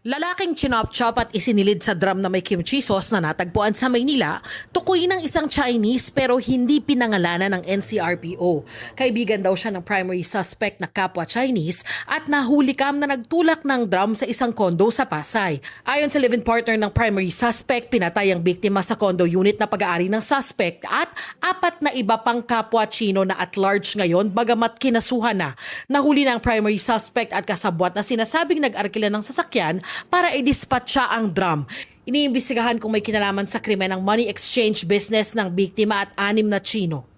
Lalaking chinop-chop at isinilid sa drum na may kimchi sauce na natagpuan sa Maynila, tukoy ng isang Chinese pero hindi pinangalanan ng NCRPO. Kaibigan daw siya ng primary suspect na kapwa Chinese at nahulikam na nagtulak ng drum sa isang kondo sa Pasay. Ayon sa live-in partner ng primary suspect, pinatay ang biktima sa condo unit na pag-aari ng suspect at apat na iba pang kapwa Chino na at large ngayon bagamat kinasuhan na. Nahuli na ang primary suspect at kasabwat na sinasabing nag-arkila ng sasakyan para i-dispatch siya ang drum. Iniimbestigahan kung may kinalaman sa krimen ng money exchange business ng biktima at 6 na Chino.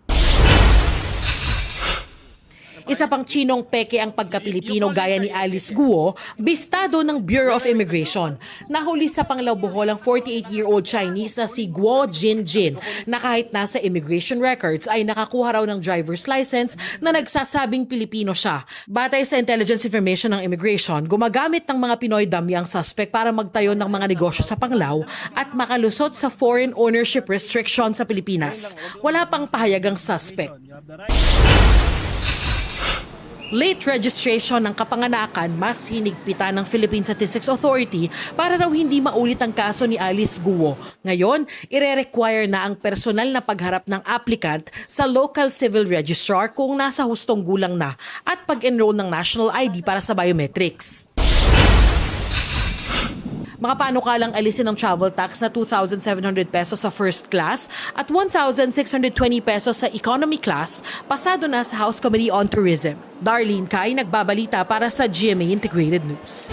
Isa pang Chinong peke ang pagka-Pilipino gaya ni Alice Guo, bistado ng Bureau of Immigration. Nahuli sa Panglao-Bohol ang 48-year-old Chinese na si Guo Jinjin na kahit nasa immigration records ay nakakuha raw ng driver's license na nagsasabing Pilipino siya. Batay sa intelligence information ng immigration, gumagamit ng mga Pinoy dummy ang suspect para magtayo ng mga negosyo sa Panglao at makalusot sa foreign ownership restriction sa Pilipinas. Wala pang pahayag ang suspect. Late registration ng kapanganakan mas hinigpitan ng Philippine Statistics Authority para raw hindi maulit ang kaso ni Alice Guo. Ngayon, ire-require na ang personal na pagharap ng applicant sa local civil registrar kung nasa hustong gulang na at pag-enroll ng national ID para sa biometrics. Mga panukalang alisin ng travel tax na 2,700 pesos sa first class at 1,620 pesos sa economy class pasado na sa House Committee on Tourism. Darlene Kai, nagbabalita para sa GMA Integrated News.